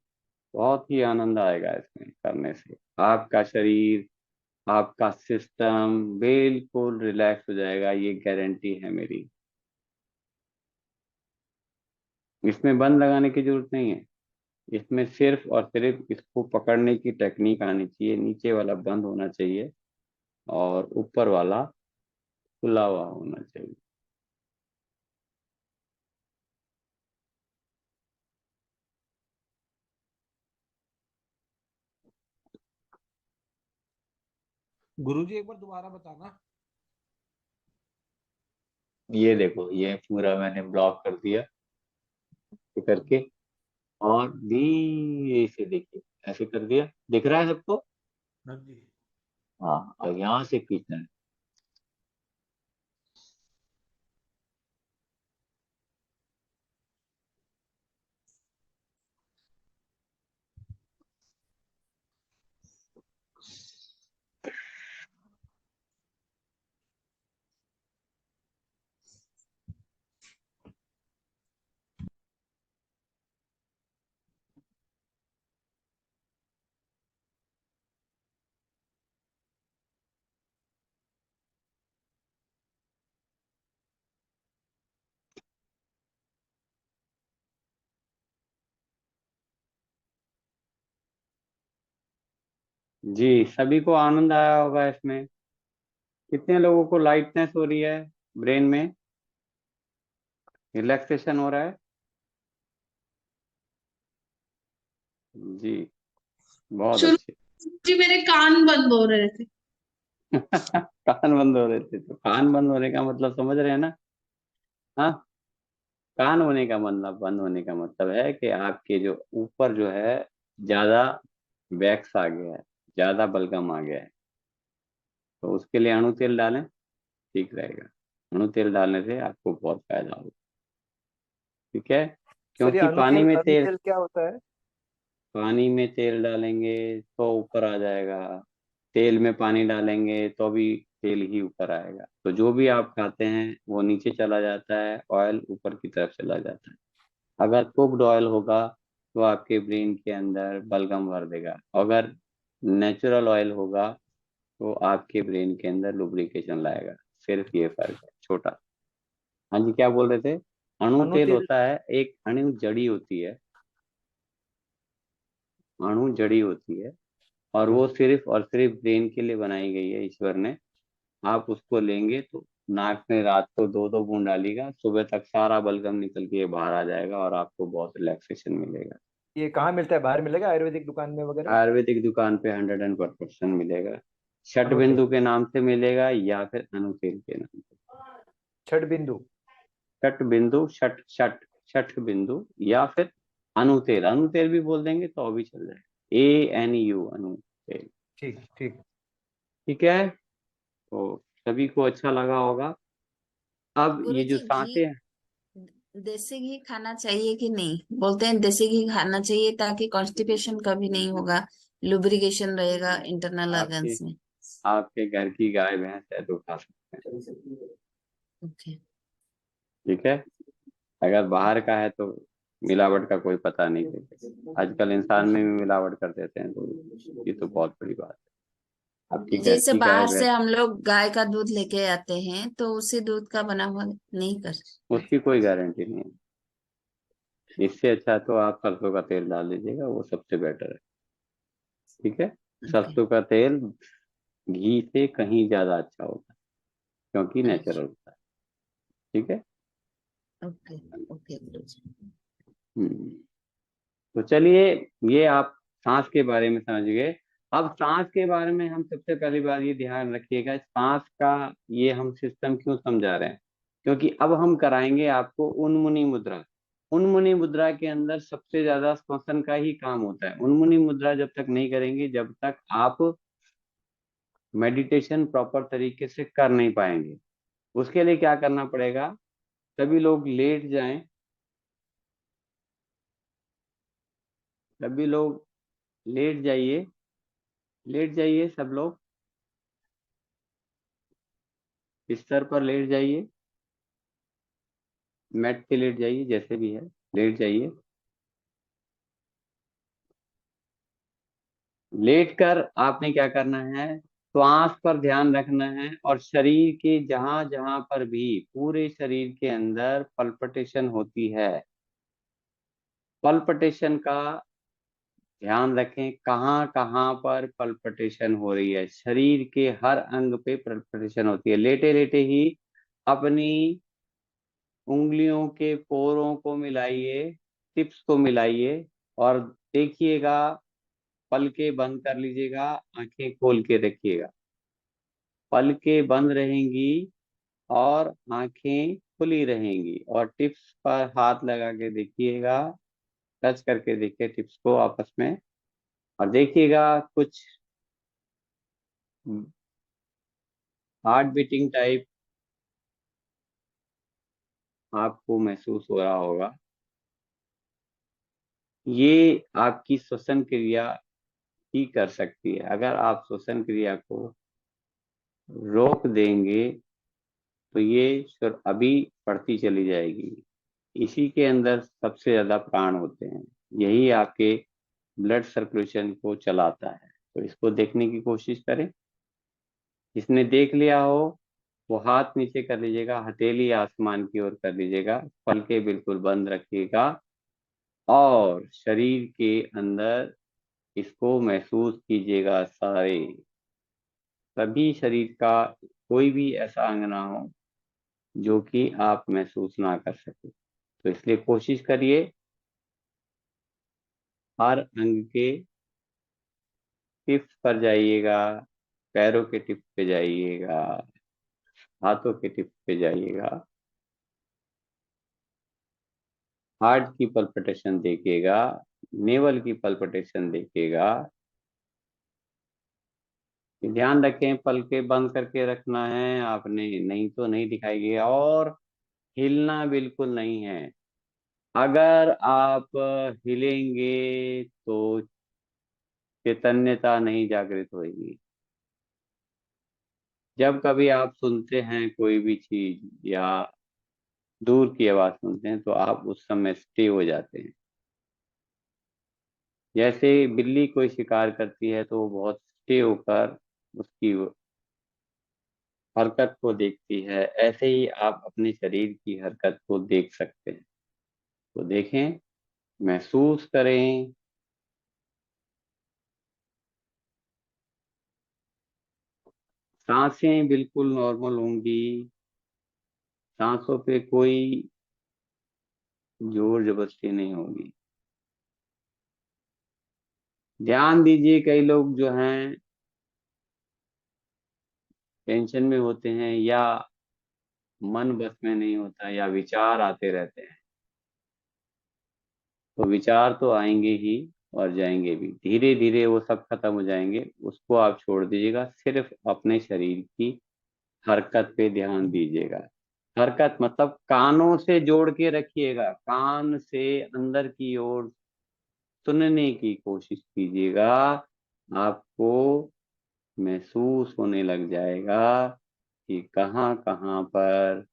बहुत ही आनंद आएगा इसमें करने से। आपका शरीर, आपका सिस्टम बिल्कुल रिलैक्स हो जाएगा, ये गारंटी है मेरी। इसमें बंद लगाने की जरूरत नहीं है। इसमें सिर्फ और सिर्फ इसको पकड़ने की टेक्निक आनी चाहिए। नीचे वाला बंद होना चाहिए और ऊपर वाला खुला हुआ होना चाहिए। गुरुजी एक बार दोबारा बताना। ये देखो, ये पूरा मैंने ब्लॉक कर दिया ऐसे करके, और धीरे से देखिए ऐसे कर दिया। दिख रहा है सबको? हाँ जी। हाँ, और यहाँ से खींचना है। जी, सभी को आनंद आया होगा इसमें। कितने लोगों को लाइटनेस हो रही है, ब्रेन में रिलैक्सेशन हो रहा है? जी, बहुत शुरू अच्छे। जी मेरे कान बंद हो रहे थे। कान बंद हो रहे थे, तो कान बंद होने का मतलब समझ रहे हैं ना? हाँ, कान होने का मतलब, बंद होने का मतलब है कि आपके जो ऊपर जो है ज्यादा वैक्स आ गया है, ज्यादा बलगम आ गया है। तो उसके लिए अणु तेल डालें, ठीक रहेगा। अणु तेल डालने से आपको बहुत फायदा होगा। ठीक है, सर ये क्योंकि पानी अनुतेल में तेल, अनुतेल क्या होता है? पानी में तेल डालेंगे तो ऊपर आ जाएगा, तेल में पानी डालेंगे तो भी तेल ही ऊपर आएगा। तो जो भी आप खाते हैं वो नीचे चला जाता है, ऑयल ऊपर की तरफ चला जाता है। अगर कुक्ड ऑयल होगा तो आपके ब्रेन के अंदर बलगम भर देगा। अगर नेचुरल ऑयल होगा तो आपके ब्रेन के अंदर लुब्रिकेशन लाएगा। सिर्फ ये फर्क है, छोटा। हाँ जी, क्या बोल रहे थे? अणु तेल अनुतेल। होता है, एक अणु जड़ी होती है, अणु जड़ी होती है, और जी। वो सिर्फ और सिर्फ ब्रेन के लिए बनाई गई है ईश्वर ने। आप उसको लेंगे तो नाक में रात को 2-2 बूंद डालिएगा, सुबह तक सारा बलगम निकल के ये बाहर आ जाएगा और आपको बहुत रिलैक्सेशन मिलेगा। ये कहाँ मिलता है? बाहर मिलेगा आयुर्वेदिक दुकान में वगैरह? आयुर्वेदिक दुकान पे 101% मिलेगा। छठ अनुतेल। बिंदु के नाम से मिलेगा या फिर अनुतेल के नाम से। छठ बिंदु। छठ बिंदु, छठ छठ छठ बिंदु, या फिर अनुतेल। अनुतेल भी बोल देंगे तो भी चल जाएगा। ANU, अनुतेल। ठीक ठीक। ठीक है, तो सभी को अच्छा लगा होगा। अब ये जो गुरुजी घी, सांसें हैं, देसी घी खाना चाहिए कि नहीं? बोलते हैं देसी घी खाना चाहिए ताकि कॉन्स्टिपेशन कभी नहीं होगा, लुब्रिकेशन रहेगा इंटरनल आपके ऑर्गन्स में। आपके घर की गाय भैंस है तो खा सकते हैं। ओके। ठीक है, अगर बाहर का है तो मिलावट का कोई पता नहीं चलेगा। आजकल इंसान में भी मिलावट कर देते हैं, तो ये तो बहुत बड़ी बात है। आपकी घर जैसे की गाय बाहर से भैंस, हम लोग गाय का दूध लेके आते हैं तो उसी दूध का बना हुआ नहीं कर। उसकी कोई गारंटी नहीं है। इससे अच्छा तो आप सरसों का तेल डाल दीजिएगा, वो सबसे बेटर है। ठीक है, ओके। सरसों का तेल घी से कहीं ज्यादा अच्छा होता है, क्योंकि नेचुरल अच्छा। होता है। ठीक है। ओके। ओके गुरुजी। हम्म। तो चलिए, ये आप सांस के बारे में समझ गए। अब सांस के बारे में हम सबसे पहली बात ये ध्यान रखिएगा, सांस का ये हम सिस्टम क्यों समझा रहे हैं? क्योंकि अब हम कराएंगे आपको उन्मुनी मुद्रा। उन्मुनी मुद्रा के अंदर सबसे ज्यादा श्वसन का ही काम होता है। उन्मुनी मुद्रा जब तक नहीं करेंगे, जब तक आप मेडिटेशन प्रॉपर तरीके से कर नहीं पाएंगे। उसके लिए क्या करना पड़ेगा? सभी लोग लेट जाएं, सभी लोग लेट जाइए, लेट जाइए सब लोग, बिस्तर पर लेट जाइए। मैट पे लेट जाइए, जैसे भी है लेट जाइए। लेट कर आपने क्या करना है, श्वास पर ध्यान रखना है और शरीर के जहां जहां पर भी पूरे शरीर के अंदर पल्पिटेशन होती है, पल्पिटेशन का ध्यान रखें। कहाँ कहाँ पर पल्पिटेशन हो रही है, शरीर के हर अंग पे पल्पिटेशन होती है। लेटे लेटे ही अपनी उंगलियों के पोरों को मिलाइए, टिप्स को मिलाइए और देखिएगा। पलकें बंद कर लीजिएगा, आंखें खोल के रखिएगा। पलकें बंद रहेंगी और आंखें खुली रहेंगी और टिप्स पर हाथ लगा के देखिएगा, टच करके देखिए टिप्स को आपस में, और देखिएगा कुछ हार्ट बीटिंग टाइप आपको महसूस हो रहा होगा। ये आपकी श्वसन क्रिया ही कर सकती है। अगर आप श्वसन क्रिया को रोक देंगे तो ये अभी बढ़ती चली जाएगी। इसी के अंदर सबसे ज्यादा प्राण होते हैं, यही आपके ब्लड सर्कुलेशन को चलाता है। तो इसको देखने की कोशिश करें। जिसने देख लिया हो वो हाथ नीचे कर लीजिएगा, हथेली आसमान की ओर कर लीजिएगा, पलकें बिल्कुल बंद रखिएगा और शरीर के अंदर इसको महसूस कीजिएगा। सारे सभी शरीर का कोई भी ऐसा अंग ना हो जो कि आप महसूस ना कर सके। तो इसलिए कोशिश करिए हर अंग के टिप्स पर जाइएगा, पैरों के टिप्स पे जाइएगा, हाथों के टिप्स पे जाइएगा, हार्ट की पल्पिटेशन देखिएगा, नेवल की पल्पिटेशन देखिएगा। ध्यान रखें पलकें बंद करके रखना है आपने, नहीं तो नहीं दिखाई। और हिलना बिल्कुल नहीं है। अगर आप हिलेंगे तो चैतन्यता नहीं जागृत होगी। जब कभी आप सुनते हैं कोई भी चीज या दूर की आवाज सुनते हैं तो आप उस समय स्टे हो जाते हैं। जैसे बिल्ली कोई शिकार करती है तो वो बहुत स्टे होकर उसकी हरकत को देखती है, ऐसे ही आप अपने शरीर की हरकत को देख सकते हैं। तो देखें, महसूस करें। सांसें बिल्कुल नॉर्मल होंगी, सांसों पे कोई जोर जबरदस्ती नहीं होगी। ध्यान दीजिए, कई लोग जो हैं टेंशन में होते हैं या मन बस में नहीं होता या विचार आते रहते हैं। तो विचार तो आएंगे ही और जाएंगे भी, धीरे धीरे वो सब खत्म हो जाएंगे। उसको आप छोड़ दीजिएगा, सिर्फ अपने शरीर की हरकत पे ध्यान दीजिएगा। हरकत मतलब कानों से जोड़ के रखिएगा, कान से अंदर की ओर सुनने की कोशिश कीजिएगा। आपको महसूस होने लग जाएगा कि कहाँ कहाँ पर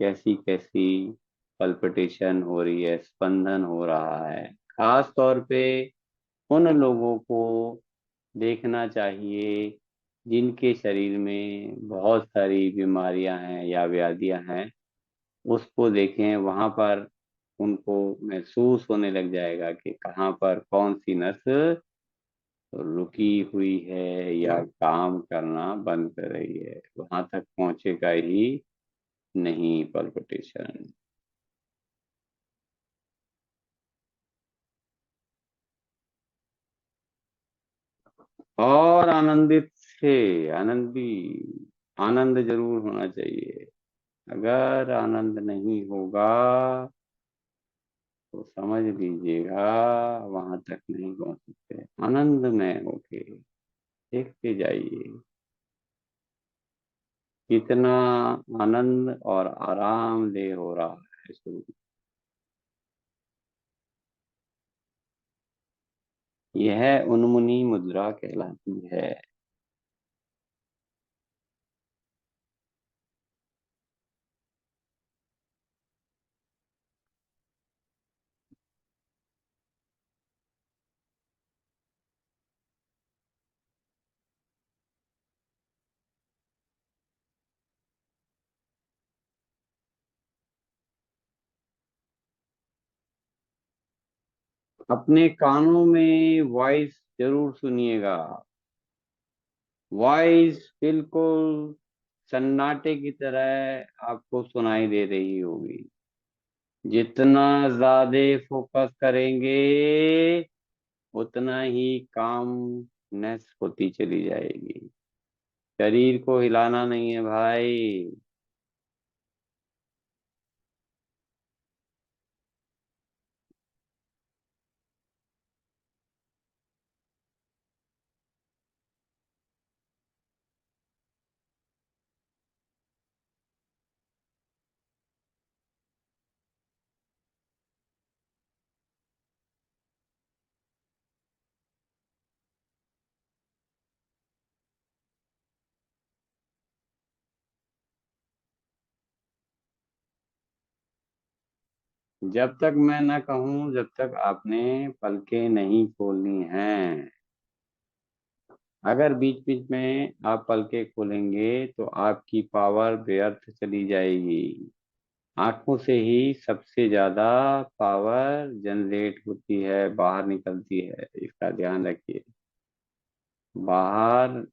कैसी कैसी पल्पिटेशन हो रही है, स्पंदन हो रहा है। खास तौर पे उन लोगों को देखना चाहिए जिनके शरीर में बहुत सारी बीमारियां हैं या व्याधियां हैं। उसको देखें, वहां पर उनको महसूस होने लग जाएगा कि कहाँ पर कौन सी नस रुकी हुई है या काम करना बंद कर रही है। वहां तक पहुंचेगा ही नहीं पल्पिटेशन। और आनंदित से आनंदी आनंद जरूर होना चाहिए। अगर आनंद नहीं होगा तो समझ लीजिएगा वहां तक नहीं पहुंच सकते। आनंद में होके देखते जाइए कितना आनंद और आरामदेह हो रहा है शरीर। यह उन्मुनी मुद्रा कहलाती है। अपने कानों में वॉइस जरूर सुनिएगा। वॉइस बिल्कुल सन्नाटे की तरह आपको सुनाई दे रही होगी। जितना ज्यादा फोकस करेंगे उतना ही कामनेस होती चली जाएगी। शरीर को हिलाना नहीं है भाई। जब तक मैं ना कहूं जब तक आपने पलकें नहीं खोलनी हैं। अगर बीच बीच में आप पलकें खोलेंगे तो आपकी पावर व्यर्थ चली जाएगी। आंखों से ही सबसे ज्यादा पावर जनरेट होती है, बाहर निकलती है, इसका ध्यान रखिए। बाहर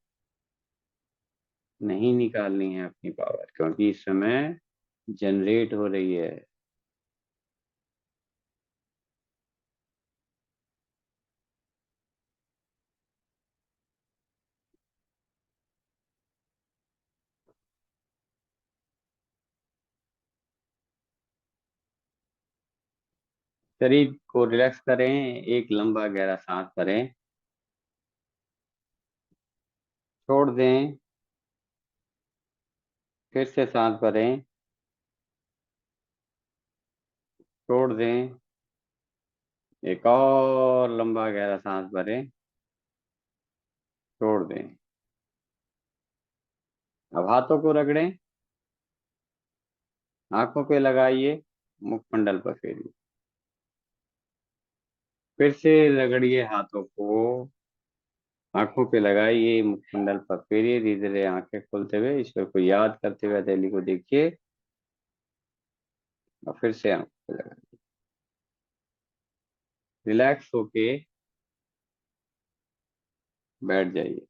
नहीं निकालनी है अपनी पावर, क्योंकि इस समय जनरेट हो रही है। शरीर को रिलैक्स करें, एक लंबा गहरा सांस भरें, छोड़ दें, फिर से सांस भरें, छोड़ दें, एक और लंबा गहरा सांस भरें, छोड़ दें। अब हाथों को रगड़ें, आंखों पे लगाइए, मुखमंडल पर फेरिए, फिर से रगड़िए हाथों को, आंखों पे लगाइए, मुखमंडल पर फेरिए, धीरे धीरे आंखें खोलते हुए ईश्वर को याद करते हुए हथेली को देखिए और फिर से आंखों पे लगाइए। रिलैक्स होके बैठ जाइए।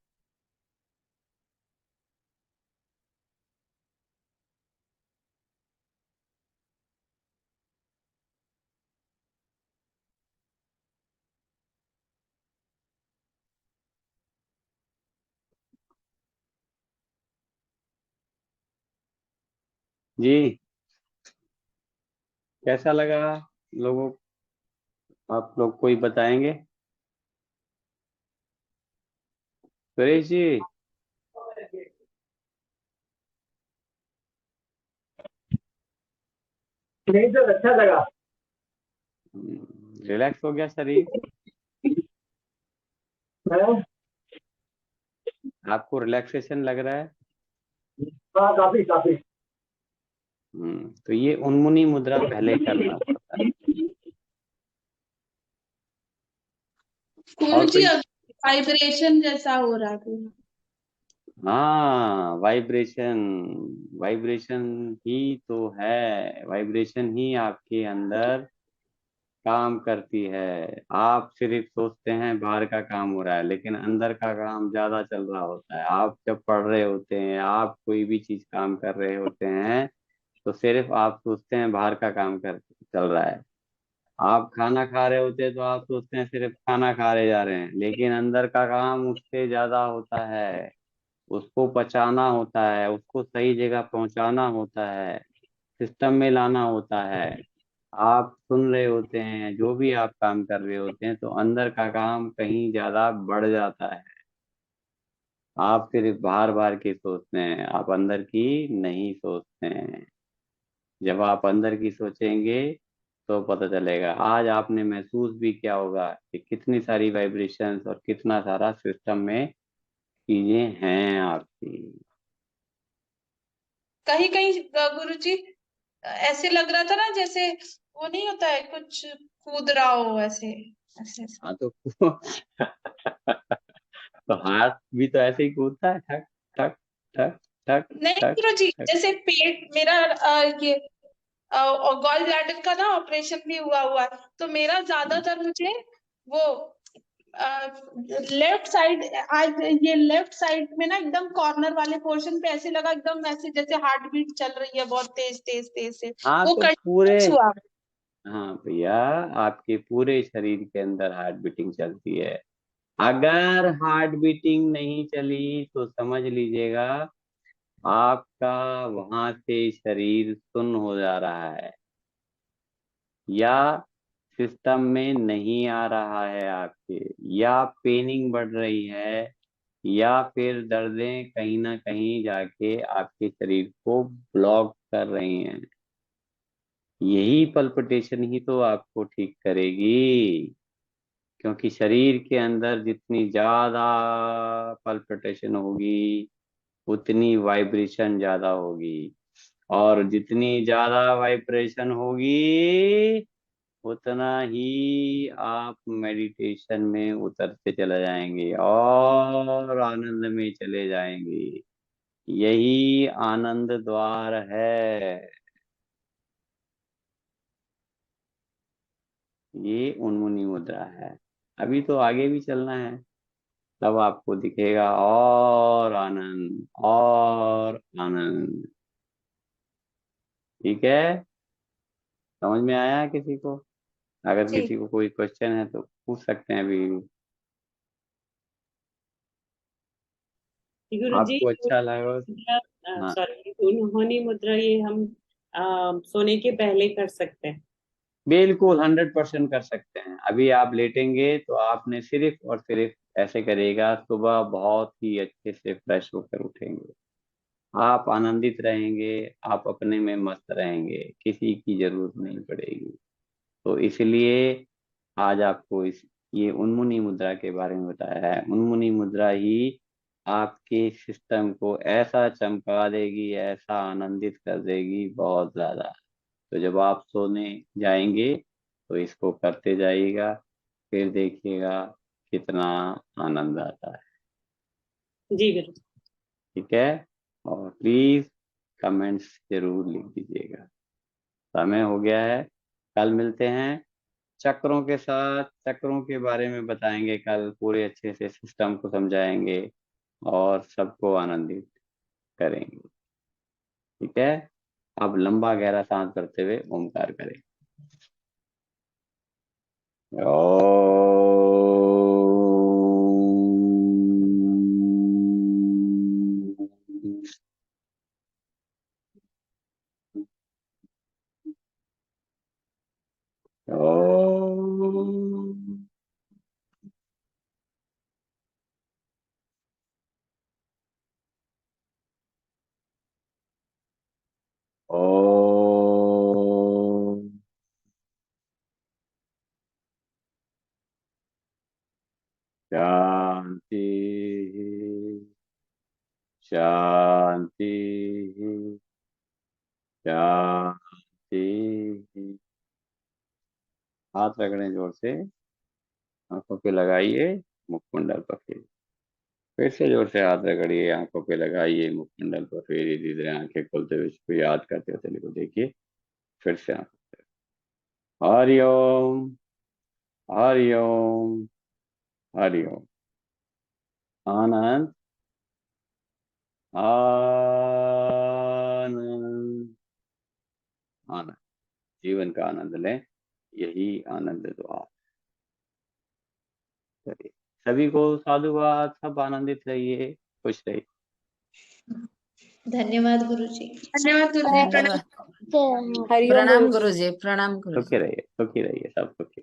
जी, कैसा लगा लोगों? आप लोग कोई बताएंगे? सुरेश जी। नहीं सर, अच्छा लगा। रिलैक्स हो गया शरीर? हाँ, आपको रिलैक्सेशन लग रहा है? काफी काफी। तो ये उन्मुनी मुद्रा पहले करना पड़ता है। और गुरुजी कोई? वाइब्रेशन जैसा हो रहा था। हाँ, वाइब्रेशन। वाइब्रेशन ही तो है, वाइब्रेशन ही आपके अंदर काम करती है। आप सिर्फ सोचते हैं बाहर का काम हो रहा है, लेकिन अंदर का काम ज्यादा चल रहा होता है। आप जब पढ़ रहे होते हैं, आप कोई भी चीज काम कर रहे होते हैं, तो सिर्फ आप सोचते हैं बाहर का काम कर चल रहा है। आप खाना खा रहे होते हैं तो आप सोचते हैं सिर्फ खाना खा रहे जा रहे हैं, लेकिन अंदर का काम उससे ज्यादा होता है। उसको पचाना होता है, उसको सही जगह पहुंचाना होता है, सिस्टम में लाना होता है। आप सुन रहे होते हैं, जो भी आप काम कर रहे होते हैं, तो अंदर का काम कहीं ज्यादा बढ़ जाता है। आप सिर्फ बाहर बाहर की सोचते हैं, आप अंदर की नहीं सोचते हैं। जब आप अंदर की सोचेंगे तो पता चलेगा। आज आपने महसूस भी किया होगा कि कितनी सारी वाइब्रेशंस और कितना सारा सिस्टम में चीजें हैं आपकी। कहीं कहीं गुरुजी ऐसे लग रहा था ना, जैसे वो नहीं होता है कुछ कूद रहा हो ऐसे ऐसे ऐसे। हाँ तो तो हाथ भी तो ऐसे ही कूदता है, ठक ठक ठक ठक नहीं ठक गुरुजी, ठक। जैसे पेट मेरा ये और गॉल ब्लैडर का ना ऑपरेशन भी हुआ है, तो मेरा ज्यादातर मुझे वो लेफ्ट साइड, आज ये लेफ्ट साइड में ना एकदम कॉर्नर वाले पोर्शन पे ऐसे लगा, एकदम ऐसे जैसे हार्ट बीट चल रही है बहुत तेज तेज तेज से, हाँ वो तो पूरे, कंटिन्यूस हुआ। हाँ भैया, आपके पूरे शरीर के अंदर हार्ट बीटिंग चलती है। अगर हार्ट बीटिंग नहीं चली तो समझ लीजिएगा आपका वहां से शरीर सुन्न हो जा रहा है, या सिस्टम में नहीं आ रहा है आपके, या पेनिंग बढ़ रही है, या फिर दर्दें कहीं ना कहीं जाके आपके शरीर को ब्लॉक कर रही हैं। यही पल्पिटेशन ही तो आपको ठीक करेगी, क्योंकि शरीर के अंदर जितनी ज्यादा पल्पिटेशन होगी उतनी वाइब्रेशन ज्यादा होगी, और जितनी ज्यादा वाइब्रेशन होगी उतना ही आप मेडिटेशन में उतरते चले जाएंगे और आनंद में चले जाएंगे। यही आनंद द्वार है, ये उन्मुनी मुद्रा है। अभी तो आगे भी चलना है, तब आपको दिखेगा और आनंद और आनंद। ठीक है, समझ में आया किसी को? अगर जी किसी को कोई क्वेश्चन है तो पूछ सकते हैं अभी। गुरु जी, आपको अच्छा लगा? हाँ सॉरी, उन्होंने मुद्रा ये हम सोने के पहले कर सकते हैं? बिल्कुल 100% कर सकते हैं। अभी आप लेटेंगे तो आपने सिर्फ और सिर्फ ऐसे करेगा, सुबह बहुत ही अच्छे से फ्रेश होकर उठेंगे, आप आनंदित रहेंगे, आप अपने में मस्त रहेंगे, किसी की जरूरत नहीं पड़ेगी। तो इसलिए आज आपको इस ये उन्मुनी मुद्रा के बारे में बताया है। उन्मुनी मुद्रा ही आपके सिस्टम को ऐसा चमका देगी, ऐसा आनंदित कर देगी बहुत ज्यादा। तो जब आप सोने जाएंगे तो इसको करते जाइएगा, फिर देखिएगा कितना आनंद आता है। जी गुरु जी। ठीक है, और प्लीज कमेंट्स जरूर लिख दीजिएगा। समय हो गया है, कल मिलते हैं चक्रों के साथ। चक्रों के बारे में बताएंगे कल, पूरे अच्छे से सिस्टम को समझाएंगे और सबको आनंदित करेंगे। ठीक है, अब लंबा गहरा सांस भरते हुए ओमकार करें। ओम। ओम। शांति शांति शांति। हाथ रगड़ें जोर से, आंखों पे लगाइए, मुखमंडल पर फिर से जोर से हाथ रगड़िए, आंखों पे लगाइए, मुखमंडल पर फिर धीरे धीरे आंखें खोलते हुए इसको याद करते हुए चलिए को देखिए। फिर से हरिओम हरिओम हरिओम। आनंद आनंद आनंद, जीवन का आनंद लें, यही आनंद द्वार। करिए सभी को साधुवाद, सब आनंदित रहिए, खुश रहिए। धन्यवाद गुरुजी। धन्यवाद गुरु जी, प्रणाम। धन्यवाद। हरिओम प्रणाम गुरुजी। गुरुजी, प्रणाम गुरुजी। सुखी रहिए सब सुखी।